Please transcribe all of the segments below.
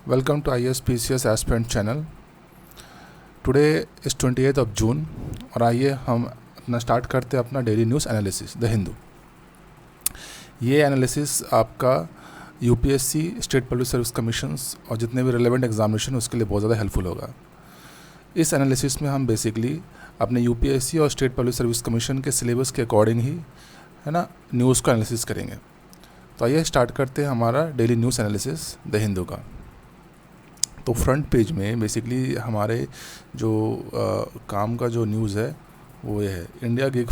Welcome to ISPCS Aspirant channel. Today is 28 of June और आइए हम अपना स्टार्ट करते हैं अपना daily news analysis the Hindu. ये एनालिसिस आपका UPSC, state public service commissions और जितने भी रिलेवेंट एग्जामिनेशन उसके लिए बहुत ज़्यादा हेल्पफुल होगा। इस एनालिसिस में हम बेसिकली अपने यूपीएससी और स्टेट पब्लिक सर्विस कमीशन के सिलेबस के अकॉर्डिंग ही न्यूज़ का एनालिसिस करेंगे। तो आइए स्टार्ट करते हैं हमारा daily news analysis the Hindu का। तो फ्रंट पेज में बेसिकली हमारे जो काम का जो न्यूज़ है वो ये है, India gig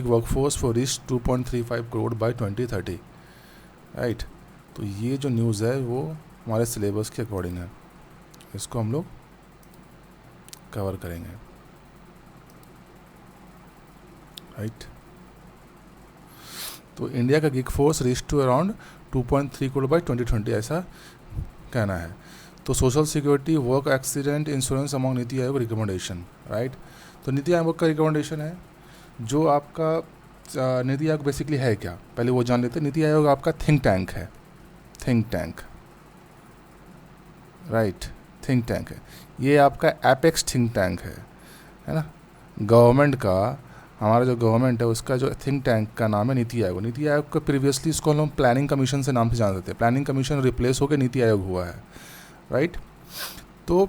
workforce for reach 2.35 crore by 2030। Right, तो ये जो न्यूज़ है वो हमारे सिलेबस के अकॉर्डिंग है, इसको हम लोग कवर करेंगे। राइट, तो इंडिया का gig force reach to around 2.3 crore by 2020 ऐसा कहना है। तो social security, work accident insurance among Niti Aayog recommendation. Right, तो नीति आयोग का रिकमेंडेशन है जो आपका नीति आयोग बेसिकली है क्या, पहले वो जान लेते हैं। नीति आयोग आपका थिंक टैंक है, think tank. Right, think tank है, ये आपका एपेक्स थिंक टैंक है ना। गवर्नमेंट का, हमारा जो गवर्नमेंट है उसका जो थिंक टैंक का नाम है नीति आयोग। नीति आयोग का प्रीवियसली इसको हम प्लानिंग कमीशन से नाम से जानते थे। प्लानिंग कमीशन रिप्लेस होकर नीति आयोग हुआ है। राइट, तो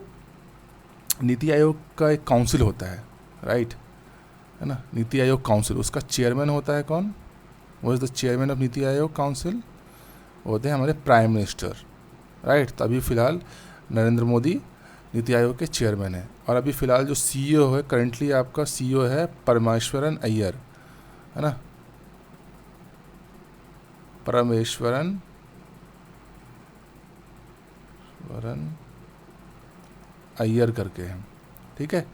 नीति आयोग का एक काउंसिल होता है, राइट, है ना। नीति आयोग काउंसिल, उसका चेयरमैन होता है कौन, वो is the chairman of NITI Aayog council, होते हैं हमारे प्राइम मिनिस्टर। राइट, तो अभी फ़िलहाल नरेंद्र मोदी नीति आयोग के चेयरमैन है। और अभी फ़िलहाल जो सीईओ है, करंटली आपका सीईओ है परमेश्वरन अय्यर, है ना, परमेश्वरन अय्यर करके हैं। ठीक है,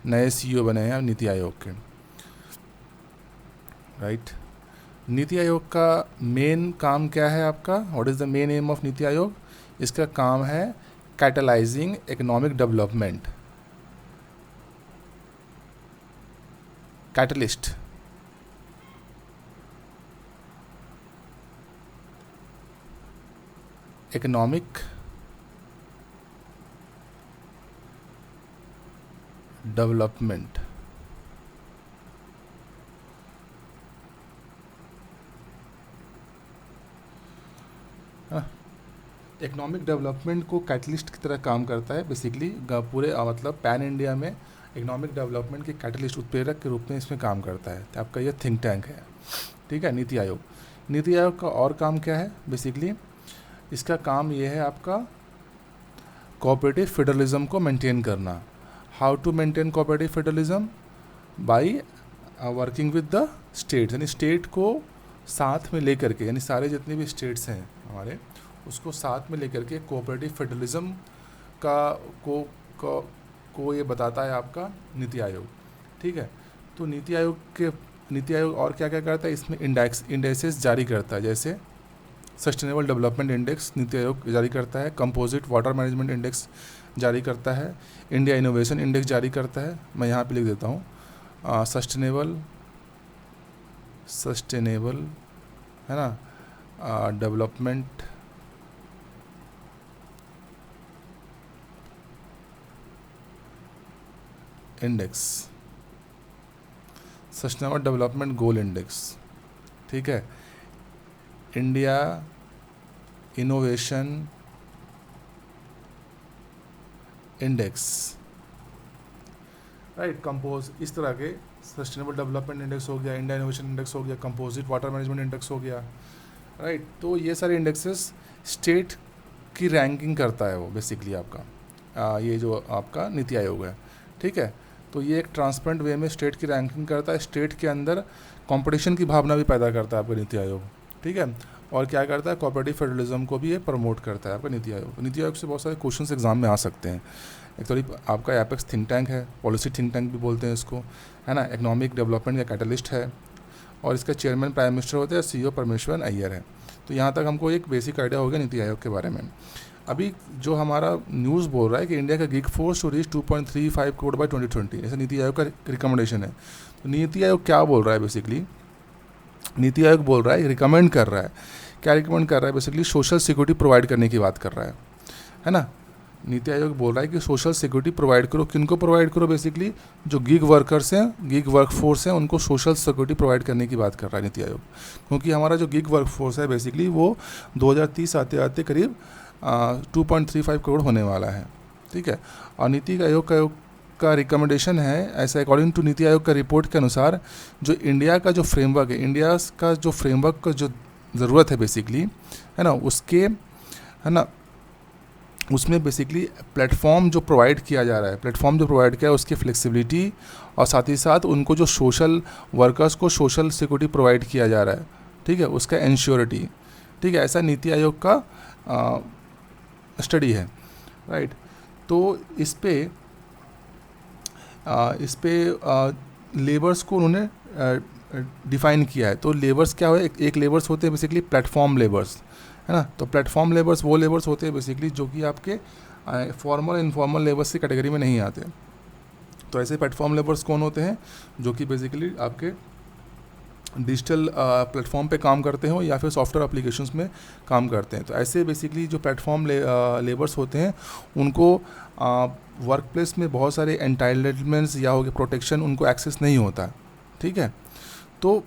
नए सीईओ बने हैं नीति आयोग के। राइट, नीति आयोग का मेन काम क्या है आपका, what is the main M of NITI Aayog? इसका काम है catalysing economic development, catalyst. Economic development, economic development को कैटलिस्ट की तरह काम करता है बेसिकली। पूरे मतलब पैन इंडिया में इकोनॉमिक डेवलपमेंट के कैटलिस्ट, उत्प्रेरक के रूप में इसमें काम करता है। तो आपका ये थिंक टैंक है, ठीक है, नीति आयोग। नीति आयोग का और काम क्या है बेसिकली? इसका काम ये है आपका कोऑपरेटिव फेडरलिज्म को मेंटेन करना। How to maintain cooperative federalism? By working with the states, यानी स्टेट को साथ में लेकर के, यानी सारे जितने भी स्टेट्स हैं हमारे, उसको साथ में लेकर के कोऑपरेटिव फेडरलिज्म को ये बताता है आपका नीति आयोग। ठीक है, तो नीति आयोग और क्या क्या करता है इसमें? इंडेक्सेस जारी करता है, जैसे sustainable development index NITI Aayog जारी करता है, कंपोजिट वाटर मैनेजमेंट इंडेक्स जारी करता है, इंडिया इनोवेशन इंडेक्स जारी करता है। मैं यहाँ पे लिख देता हूँ सस्टेनेबल है ना, development index, sustainable development goal index. ठीक है, India innovation index. Right, compose इस तरह के सस्टेनेबल डेवलपमेंट इंडेक्स हो गया, इंडिया इनोवेशन इंडेक्स हो गया, कंपोजिट वाटर मैनेजमेंट इंडेक्स हो गया। राइट, तो ये सारे इंडेक्सेस स्टेट की रैंकिंग करता है वो बेसिकली आपका ये जो आपका नीति आयोग है। ठीक है, तो ये एक ट्रांसपेरेंट वे में स्टेट की रैंकिंग करता है, स्टेट के अंदर कंपटीशन की भावना भी पैदा करता है आपका नीति आयोग। ठीक है, और क्या करता है, कोऑपरेटिव फेडरलिज्म को भी ये प्रमोट करता है आपका नीति आयोग। नीति आयोग से बहुत सारे क्वेश्चंस एग्जाम में आ सकते हैं। एक थोड़ी आपका एपेक्स थिंक टैंक है, पॉलिसी थिंक टैंक भी बोलते हैं इसको, है ना, इकोनॉमिक डेवलपमेंट का कैटलिस्ट है, और इसका चेयरमैन प्राइम मिनिस्टर होते हैं, सीईओ परमेश्वरन अय्यर है। तो यहाँ तक हमको एक बेसिक आइडिया हो गया नीति आयोग के बारे में। अभी जो हमारा न्यूज़ बोल रहा है कि इंडिया का gig force to reach 2.35 crore by 2020, ऐसा नीति आयोग का रिकमेंडेशन है। तो नीति आयोग क्या बोल रहा है बेसिकली? नीति आयोग बोल रहा है, रिकमेंड कर रहा है, क्या रिकमेंड कर रहा है बेसिकली? सोशल सिक्योरिटी प्रोवाइड करने की बात कर रहा है ना। नीति आयोग बोल रहा है कि सोशल सिक्योरिटी प्रोवाइड करो, किनको प्रोवाइड करो, बेसिकली जो गिग वर्कर्स हैं, गिग वर्कफोर्स हैं, उनको सोशल सिक्योरिटी प्रोवाइड करने की बात कर रहा है नीति आयोग। क्योंकि हमारा जो गिग वर्कफोर्स है बेसिकली वो 2030 आते आते करीब 2.35 करोड़ होने वाला है, ठीक है। और नीति आयोग का रिकमेंडेशन है, ऐसा अकॉर्डिंग टू नीति आयोग का रिपोर्ट के अनुसार, जो इंडिया का जो फ्रेमवर्क है, इंडिया का जो फ्रेमवर्क का जो ज़रूरत है बेसिकली, है ना, उसके, है ना, उसमें बेसिकली प्लेटफॉर्म जो प्रोवाइड किया जा रहा है, प्लेटफॉर्म जो प्रोवाइड किया है उसकी फ्लेक्सिबिलिटी, और साथ ही साथ उनको जो सोशल वर्कर्स को सोशल सिक्योरिटी प्रोवाइड किया जा रहा है, ठीक है, उसका इंश्योरिटी, ठीक है, ऐसा नीति आयोग का स्टडी है, राइट। तो इस पे लेबर्स को उन्होंने डिफ़ाइन किया है। तो लेबर्स क्या है, एक लेबर्स होते हैं बेसिकली प्लेटफॉर्म लेबर्स, है ना। तो प्लेटफॉर्म लेबर्स वो लेबर्स होते हैं बेसिकली जो कि आपके फॉर्मल इनफॉर्मल लेबर्स की कैटेगरी में नहीं आते। तो ऐसे प्लेटफॉर्म लेबर्स कौन होते हैं, जो कि बेसिकली आपके डिजिटल प्लेटफॉर्म पे काम करते हो या फिर सॉफ्टवेयर एप्लीकेशंस में काम करते हैं। तो ऐसे बेसिकली जो प्लेटफॉर्म लेबर्स होते हैं उनको वर्क प्लेस में बहुत सारे एंटाइटलमेंट्स या हो गए प्रोटेक्शन उनको एक्सेस नहीं होता, ठीक है। तो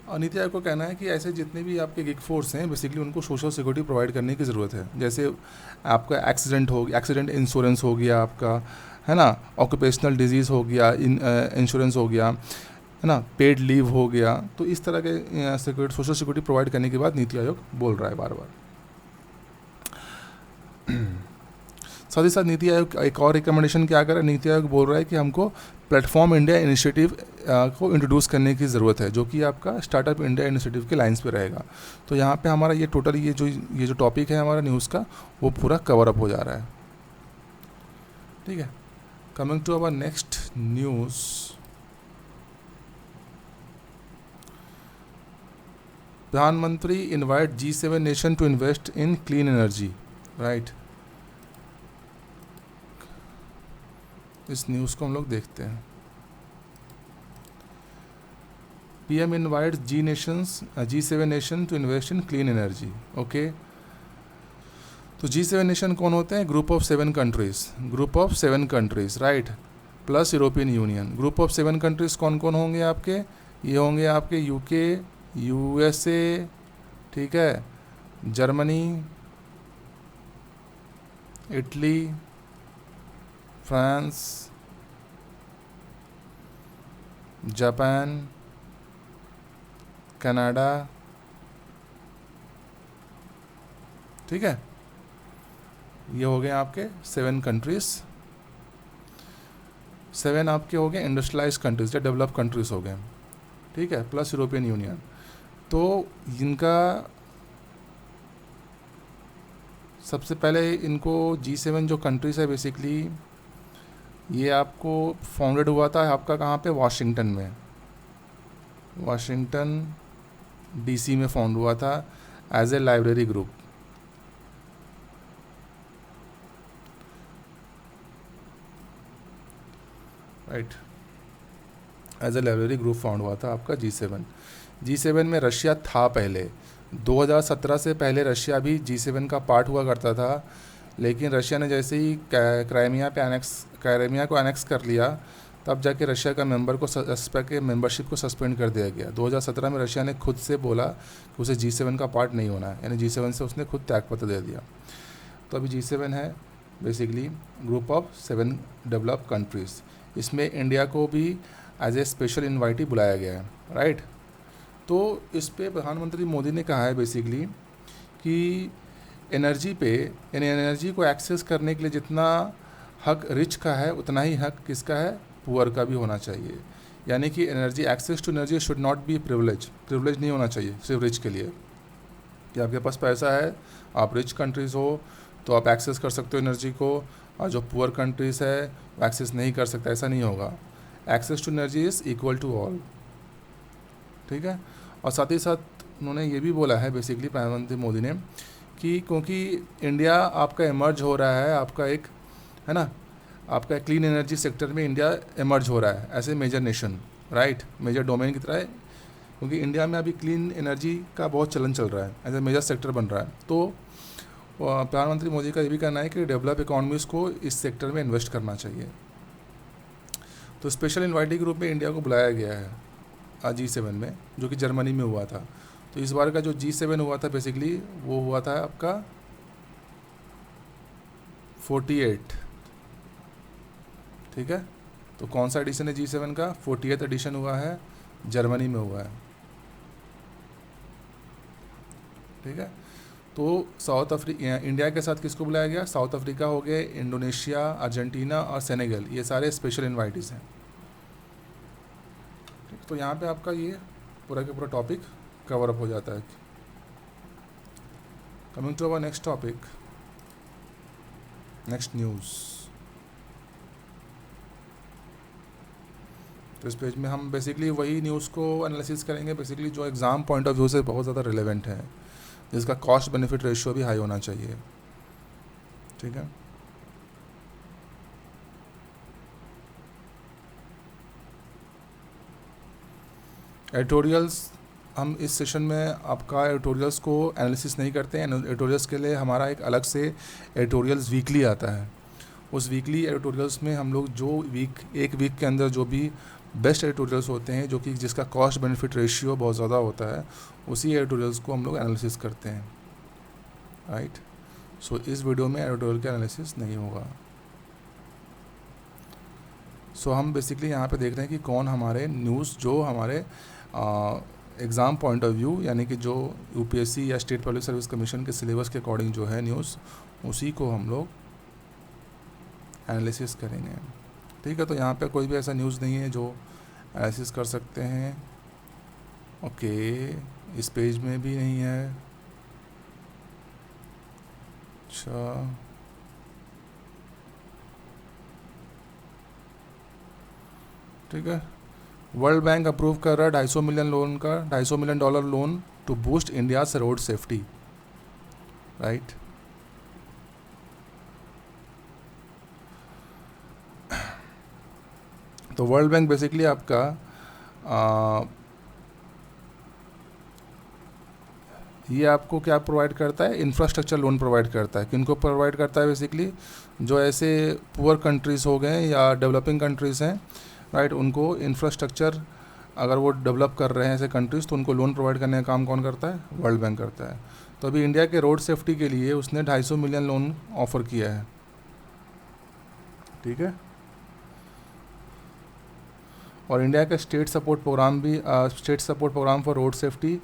नीति आयोग को कहना है कि ऐसे जितने भी आपके गिग फोर्स हैं बेसिकली उनको सोशल सिक्योरिटी प्रोवाइड करने की ज़रूरत है। जैसे आपका एक्सीडेंट इंश्योरेंस हो गया आपका, है ना, ऑक्यूपेशनल डिजीज़ हो गया, इंश्योरेंस हो गया, है ना, पेड लीव हो गया। तो इस तरह के सोशल सिक्योरिटी प्रोवाइड करने के बाद नीति आयोग बोल रहा है बार बार। साथ ही साथ नीति आयोग एक और रिकमेंडेशन क्या कर रहा है, नीति आयोग बोल रहा है कि हमको प्लेटफॉर्म इंडिया इनिशिएटिव को इंट्रोड्यूस करने की ज़रूरत है, जो कि आपका स्टार्टअप इंडिया इनिशिएटिव के लाइंस पे रहेगा। तो यहाँ पे हमारा ये टोटल ये जो टॉपिक है हमारा न्यूज़ का वो पूरा कवर अप हो जा रहा है, ठीक है। Coming to our next news, प्रधानमंत्री invite G7 nation to invest in clean energy, right. इस न्यूज़ को हम लोग देखते हैं। PM invite G7 nation to invest in clean energy, okay. तो G7 नेशन कौन होते हैं, group of 7 countries, right, plus European Union. Group of 7 countries कौन कौन होंगे आपके, ये होंगे आपके UK, USA, ठीक है, Germany, Italy, France, Japan, Canada, ठीक है। ये हो गए आपके 7 कंट्रीज़। 7 आपके हो गए इंडस्ट्रियलाइज्ड कंट्रीज़ या डेवलप कंट्रीज़ हो गए, ठीक है, प्लस यूरोपियन यूनियन। तो इनका सबसे पहले इनको G7 जो कंट्रीज़ है बेसिकली ये आपको फाउंडेड हुआ था आपका कहाँ पे, वाशिंगटन में, वाशिंगटन DC में फाउंड हुआ था as a library group, right, as a library group found हुआ था आपका G7 में रशिया था पहले। 2017 से पहले रशिया भी G7 का पार्ट हुआ करता था, लेकिन रशिया ने जैसे ही क्राइमिया को एनेक्स कर लिया तब जाके रशिया का मेंबरशिप को सस्पेंड कर दिया गया। 2017 में रशिया ने खुद से बोला कि उसे G7 का पार्ट नहीं होना है, यानी G7 से उसने खुद त्यागपत्र दे दिया। तो अभी G7 है basically group of 7 develop countries. इसमें इंडिया को भी एज ए स्पेशल इन्वाइटी बुलाया गया है, राइट। तो इस पे प्रधानमंत्री मोदी ने कहा है बेसिकली कि एनर्जी पे, यानी एनर्जी को एक्सेस करने के लिए जितना हक रिच का है उतना ही हक किसका है, पुअर का भी होना चाहिए। यानी कि energy, access to energy should not be privilege नहीं होना चाहिए सिर्फ रिच के लिए, कि आपके पास पैसा है, आप रिच कंट्रीज़ हो तो आप एक्सेस कर सकते हो एनर्जी को, और जो पुअर कंट्रीज़ है वो एक्सेस नहीं कर सकता, ऐसा नहीं होगा। Access to energy is equal to all, ठीक है। और साथ ही साथ उन्होंने ये भी बोला है बेसिकली प्रधानमंत्री मोदी ने कि क्योंकि इंडिया आपका इमर्ज हो रहा है, आपका एक, है ना, आपका क्लीन एनर्जी सेक्टर में इंडिया इमर्ज हो रहा है ऐसे major nation, right, major domain की तरह है, क्योंकि इंडिया में अभी क्लीन एनर्जी का बहुत चलन चल रहा है, एज ए मेजर सेक्टर बन रहा है। तो प्रधानमंत्री मोदी का ये भी कहना है कि डेवलप इकोनॉमीज़ को इस सेक्टर में इन्वेस्ट करना चाहिए। तो स्पेशल इन्वाइटी के रूप में इंडिया को बुलाया गया है G7 में, जो कि जर्मनी में हुआ था। तो इस बार का जो G7 हुआ था बेसिकली वो हुआ था आपका 48, ठीक है। तो कौन सा एडिशन है G7 का? 48 एडिशन हुआ है, जर्मनी में हुआ है, ठीक है। तो इंडिया के साथ किसको बुलाया गया? साउथ अफ्रीका हो गए, इंडोनेशिया, अर्जेंटीना और सेनेगल, ये सारे स्पेशल इन्वाइटीज़ हैं। ठीक, तो यहाँ पे आपका ये पूरा का पूरा टॉपिक कवर अप हो जाता है। Coming to our next topic, next news. तो इस पेज में हम बेसिकली वही न्यूज़ को एनालिसिस करेंगे बेसिकली जो एग्ज़ाम पॉइंट ऑफ व्यू से बहुत ज़्यादा रिलेवेंट है, जिसका कॉस्ट बेनिफिट रेशियो भी हाई होना चाहिए, ठीक है। एडिटोरियल्स, हम इस सेशन में आपका एडिटोरियल्स को एनालिसिस नहीं करते हैं। एडिटोरियल्स के लिए हमारा एक अलग से एडिटोरियल्स वीकली आता है। उस वीकली एडिटोरियल्स में हम लोग जो एक वीक के अंदर जो भी बेस्ट एडिटोरियल्स होते हैं, जो कि जिसका कॉस्ट बेनिफिट रेशियो बहुत ज़्यादा होता है, उसी एडिटोरियल्स को हम लोग एनालिसिस करते हैं, राइट। सो इस वीडियो में एडिटोरियल का एनालिसिस नहीं होगा। सो हम बेसिकली यहाँ पे देख रहे हैं कि कौन हमारे न्यूज़ जो हमारे एग्ज़ाम पॉइंट ऑफ व्यू, यानी कि जो यूपीएससी या स्टेट पब्लिक सर्विस कमीशन के सिलेबस के अकॉर्डिंग जो है न्यूज़, उसी को हम लोग एनालिसिस करेंगे, ठीक है। तो यहाँ पे कोई भी ऐसा न्यूज़ नहीं है जो एनालिसिस कर सकते हैं, ओके। इस पेज में भी नहीं है, अच्छा, ठीक है। वर्ल्ड बैंक अप्रूव कर रहा है $250 मिलियन लोन का, $250 million loan to boost India's road safety, right. तो वर्ल्ड बैंक बेसिकली आपका ये आपको क्या प्रोवाइड करता है? इंफ्रास्ट्रक्चर लोन प्रोवाइड करता है। किनको प्रोवाइड करता है? बेसिकली जो ऐसे पुअर कंट्रीज़ हो गए या डेवलपिंग कंट्रीज़ हैं, राइट, उनको इंफ्रास्ट्रक्चर अगर वो डेवलप कर रहे हैं ऐसे कंट्रीज़, तो उनको लोन प्रोवाइड करने का काम कौन करता है? वर्ल्ड बैंक करता है। तो अभी इंडिया के रोड सेफ्टी के लिए उसने $250 मिलियन लोन ऑफ़र किया है, ठीक है। और इंडिया का state support program for road safety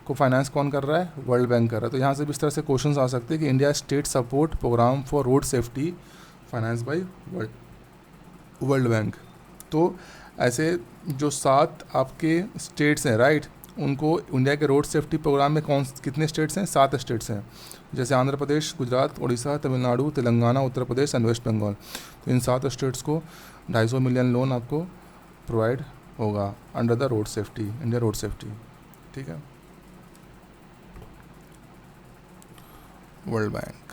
को फाइनेंस कौन कर रहा है? वर्ल्ड बैंक कर रहा है। तो यहाँ से भी इस तरह से क्वेश्चंस आ सकते हैं कि India state support program for road safety finance by world bank. तो ऐसे जो 7 आपके स्टेट्स हैं, राइट, उनको इंडिया के रोड सेफ्टी प्रोग्राम में कितने स्टेट्स हैं? 7 स्टेट्स हैं, जैसे आंध्र प्रदेश, गुजरात, उड़ीसा, तमिलनाडु, तेलंगाना, उत्तर प्रदेश एंड वेस्ट बंगाल। तो इन 7 स्टेट्स को $250 मिलियन लोन आपको प्रोवाइड होगा under the road safety, India road safety, ठीक है। World bank.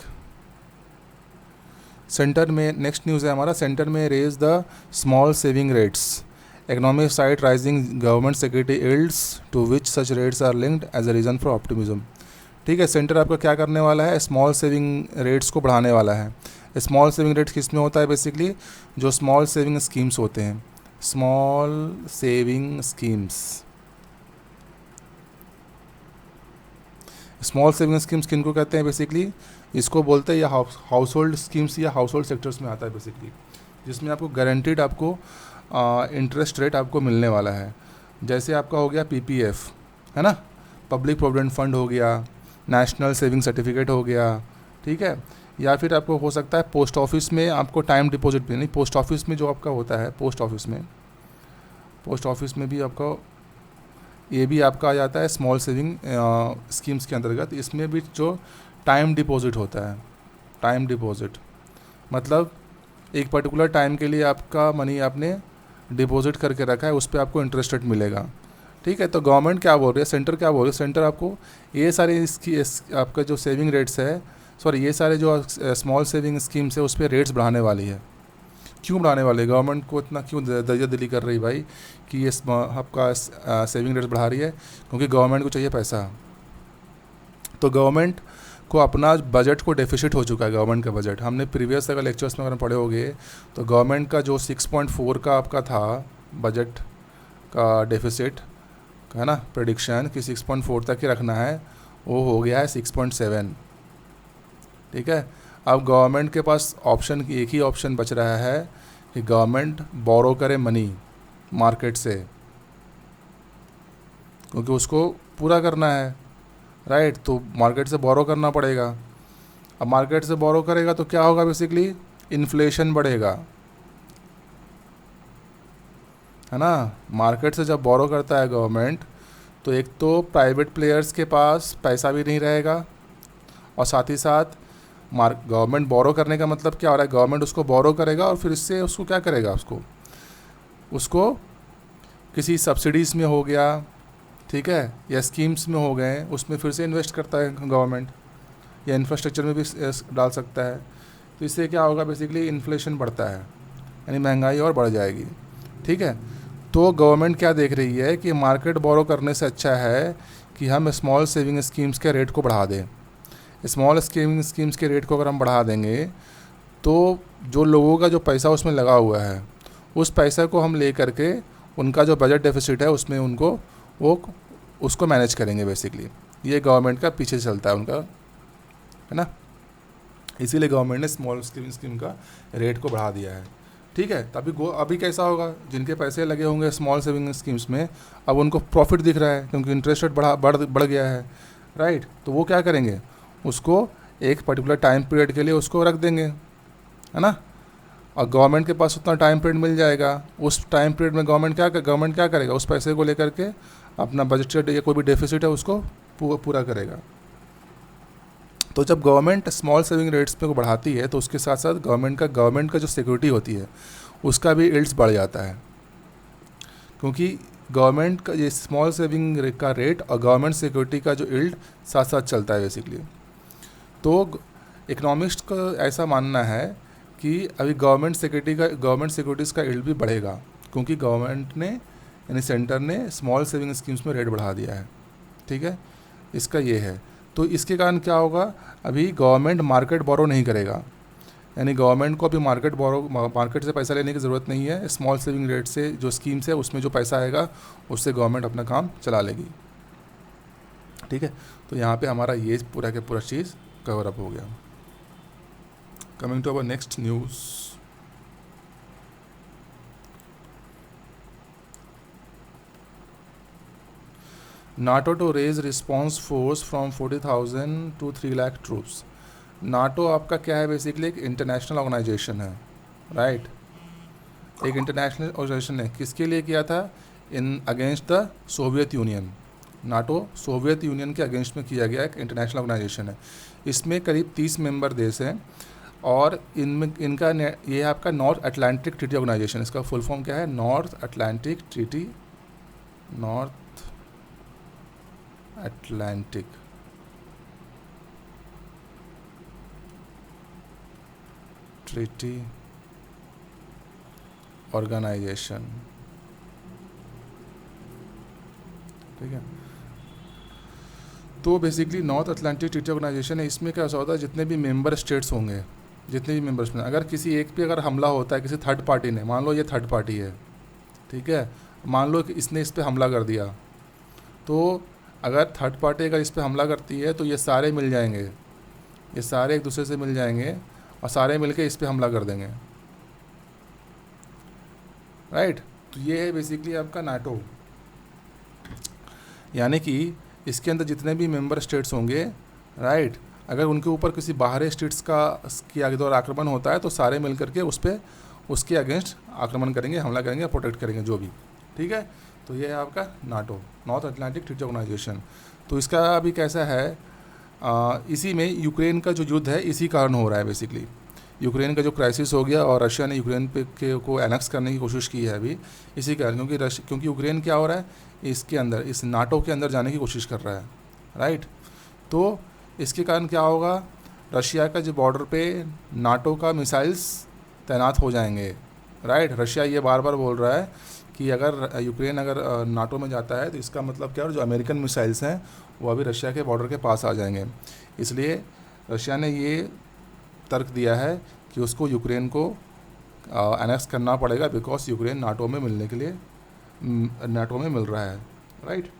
सेंटर में नेक्स्ट न्यूज़ है हमारा, सेंटर में raise the small saving rates, economic cite rising government security yields to which such rates are linked as a reason for optimism, ठीक है। Centre आपका क्या करने वाला है? स्मॉल सेविंग रेट्स को बढ़ाने वाला है। स्मॉल सेविंग रेट्स किस में होता है? बेसिकली जो स्मॉल सेविंग स्कीम्स होते हैं, small saving schemes, small saving schemes किनको कहते हैं? बेसिकली इसको बोलते हैं या हाउस होल्ड स्कीम्स या हाउस होल्ड सेक्टर्स में आता है बेसिकली, जिसमें आपको गारंटीड आपको इंटरेस्ट रेट आपको मिलने वाला है। जैसे आपका हो गया PPF, है ना, पब्लिक प्रोविडेंट फंड हो गया, नेशनल सेविंग सर्टिफिकेट हो गया, ठीक है। या फिर आपको हो सकता है पोस्ट ऑफिस में आपको टाइम डिपॉजिट भी नहीं, पोस्ट ऑफिस में जो आपका होता है, पोस्ट ऑफिस में भी आपका ये भी आपका आ जाता है स्मॉल सेविंग स्कीम्स के अंतर्गत। इसमें भी जो टाइम डिपॉजिट होता है, टाइम डिपॉजिट मतलब एक पर्टिकुलर टाइम के लिए आपका मनी आपने डिपॉजिट करके रखा है, उस पर आपको इंटरेस्ट रेट मिलेगा, ठीक है। तो गवर्नमेंट क्या बोल रही है, सेंटर क्या बोल रही है? सेंटर आपको ये सारे आपका जो सेविंग रेट्स है, ये सारे जो स्मॉल सेविंग स्कीम्स है उस पर रेट्स बढ़ाने वाली है। क्यों बढ़ाने वाले? गवर्नमेंट को इतना क्यों दर्जा दिली कर रही भाई कि ये आपका सेविंग रेट्स बढ़ा रही है? क्योंकि गवर्नमेंट को चाहिए पैसा। तो गवर्नमेंट को अपना बजट को डेफिसिट हो चुका है गवर्नमेंट का बजट। हमने प्रीवियस अगर लेक्चर्स में अगर पढ़े होंगे तो गवर्नमेंट का जो 6.4 का आपका था बजट का डेफिसिट है ना, प्रेडिक्शन कि 6.4 तक ही रखना है, वो हो गया है 6.7। ठीक है, अब गवर्नमेंट के पास ऑप्शन एक ही ऑप्शन बच रहा है कि गवर्नमेंट बोरो करे मनी मार्केट से, क्योंकि उसको पूरा करना है, राइट। तो मार्केट से बोरो करना पड़ेगा। अब मार्केट से बोरो करेगा तो क्या होगा, बेसिकली इन्फ्लेशन बढ़ेगा, है ना। मार्केट से जब बोरो करता है गवर्नमेंट तो एक तो प्राइवेट प्लेयर्स के पास पैसा भी नहीं रहेगा, और साथ ही साथ गवर्नमेंट बोरो करने का मतलब क्या हो रहा है, गवर्नमेंट उसको बोरो करेगा और फिर इससे उसको क्या करेगा, उसको किसी सब्सिडीज़ में हो गया, ठीक है, या स्कीम्स में हो गए, उसमें फिर से इन्वेस्ट करता है गवर्नमेंट, या इंफ्रास्ट्रक्चर में भी डाल सकता है। तो इससे क्या होगा, बेसिकली इन्फ्लेशन बढ़ता है, यानी महंगाई और बढ़ जाएगी। ठीक है, तो गवर्नमेंट क्या देख रही है कि मार्केट बोरो करने से अच्छा है कि हम स्मॉल सेविंग स्कीम्स के रेट को बढ़ा दें। स्मॉल सेविंग स्कीम्स के रेट को अगर हम बढ़ा देंगे तो जो लोगों का जो पैसा उसमें लगा हुआ है, उस पैसे को हम ले करके उनका जो बजट डेफिसिट है उसमें उनको उसको मैनेज करेंगे। बेसिकली ये गवर्नमेंट का पीछे चलता है उनका, है ना। इसीलिए गवर्नमेंट ने स्मॉल सेविंग स्कीम का रेट को बढ़ा दिया है। ठीक है, तभी अभी कैसा होगा, जिनके पैसे लगे होंगे स्मॉल सेविंग स्कीम्स में, अब उनको प्रॉफिट दिख रहा है क्योंकि इंटरेस्ट रेट बढ़ गया है, राइट। तो वो क्या करेंगे, उसको एक पर्टिकुलर टाइम पीरियड के लिए उसको रख देंगे, है ना। और गवर्नमेंट के पास उतना टाइम पीरियड मिल जाएगा, उस टाइम पीरियड में गवर्नमेंट क्या करेगा, उस पैसे को लेकर के अपना बजट या कोई भी डेफिसिट है उसको पूरा करेगा। तो जब गवर्नमेंट स्मॉल सेविंग रेट्स पे को बढ़ाती है तो उसके साथ साथ गवर्नमेंट का जो सिक्योरिटी होती है उसका भी यील्ड्स बढ़ जाता है, क्योंकि गवर्नमेंट का ये स्मॉल सेविंग का रेट और गवर्नमेंट सिक्योरिटी का जो यील्ड साथ साथ चलता है बेसिकली। तो इकोनॉमिस्ट का ऐसा मानना है कि अभी गवर्नमेंट सिक्योरिटीज़ का यील्ड भी बढ़ेगा, क्योंकि गवर्नमेंट ने यानी सेंटर ने स्मॉल सेविंग स्कीम्स में रेट बढ़ा दिया है। ठीक है, इसका ये है। तो इसके कारण क्या होगा, अभी गवर्नमेंट मार्केट बोरो नहीं करेगा, यानी गवर्नमेंट को अभी मार्केट से पैसा लेने की ज़रूरत नहीं है। स्मॉल सेविंग रेट से जो स्कीम्स है उसमें जो पैसा आएगा उससे गवर्नमेंट अपना काम चला लेगी। ठीक है, तो यहाँ पे हमारा ये पूरा का पूरा चीज़ कवर अप हो गया। Coming to our next news, NATO to raise response force from 40,000 to 3 lakh troops. NATO आपका क्या है, बेसिकली एक इंटरनेशनल ऑर्गेनाइजेशन है, राइट। एक इंटरनेशनल ऑर्गेनाइजेशन है, किसके लिए किया था, in against the Soviet Union. NATO Soviet Union के अगेंस्ट में किया गया एक इंटरनेशनल ऑर्गेनाइजेशन है। इसमें करीब 30 मेंबर देश हैं और इनका ये है आपका नॉर्थ अटलांटिक ट्रीटी ऑर्गेनाइजेशन। इसका फुल फॉर्म क्या है, नॉर्थ अटलांटिक ट्रीटी ऑर्गेनाइजेशन। ठीक है, तो basically North Atlantic Treaty Organisation है। इसमें क्या होता है, जितने भी मेंबर स्टेट्स होंगे, जितने भी मेंबर्स में अगर किसी एक पे अगर हमला होता है किसी थर्ड पार्टी ने, मान लो ये थर्ड पार्टी है, ठीक है, मान लो कि इसने इस पे हमला कर दिया, तो अगर थर्ड पार्टी अगर इस पे हमला करती है तो ये सारे मिल जाएंगे, ये सारे एक दूसरे से मिल जाएंगे और सारे मिलके इस पे हमला कर देंगे, राइट। तो ये है बेसिकली आपका नाटो, यानी कि इसके अंदर जितने भी मेंबर स्टेट्स होंगे, राइट, अगर उनके ऊपर किसी बाहरी स्टेट्स के द्वारा आक्रमण होता है तो सारे मिल करके उसके अगेंस्ट आक्रमण करेंगे, हमला करेंगे, प्रोटेक्ट करेंगे जो भी। ठीक है, तो ये है आपका NATO, North Atlantic Treaty Organisation. तो इसका अभी कैसा है, इसी में यूक्रेन का जो युद्ध है इसी कारण हो रहा है। बेसिकली यूक्रेन का जो क्राइसिस हो गया और रशिया ने यूक्रेन को एनेक्स करने की कोशिश की है अभी इसी कारण, क्योंकि यूक्रेन क्या हो रहा है, इसके अंदर इस नाटो के अंदर जाने की कोशिश कर रहा है, राइट। तो इसके कारण क्या होगा, रशिया का जो बॉर्डर पे नाटो का मिसाइल्स तैनात हो जाएंगे, राइट। रशिया ये बार बार बोल रहा है कि अगर यूक्रेन अगर नाटो में जाता है तो इसका मतलब क्या है, जो अमेरिकन मिसाइल्स हैं वो अभी रशिया के बॉर्डर के पास आ जाएंगे। इसलिए रशिया ने ये तर्क दिया है कि उसको यूक्रेन को एनेक्स करना पड़ेगा बिकॉज यूक्रेन नाटो में मिलने के लिए नाटो में मिल रहा है, राइट।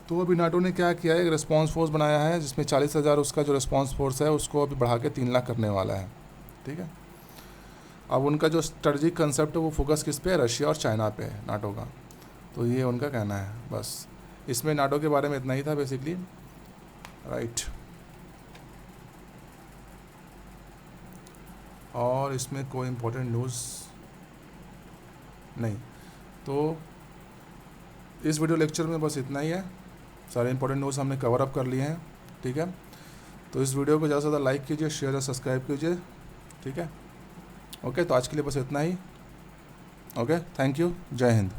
तो अभी नाटो ने क्या किया है, एक रिस्पॉन्स फोर्स बनाया है जिसमें 40,000 उसका जो रिस्पॉन्स फोर्स है उसको अभी बढ़ा के 3 लाख करने वाला है, ठीक है। अब उनका जो स्ट्रेटजिक कंसेप्ट है वो फोकस किस पे है, रशिया और चाइना पे है नाटो का। तो ये उनका कहना है, बस इसमें नाटो के बारे में इतना ही था बेसिकली, राइट। और इसमें कोई इम्पोर्टेंट न्यूज़ नहीं। तो इस वीडियो लेक्चर में बस इतना ही है, सारे इंपॉर्टेंट न्यूज़ हमने कवर अप कर लिए हैं, ठीक है। तो इस वीडियो को ज़्यादा से ज़्यादा लाइक कीजिए, शेयर और सब्सक्राइब कीजिए, ठीक है। ओके, तो आज के लिए बस इतना ही। ओके, थैंक यू, जय हिंद।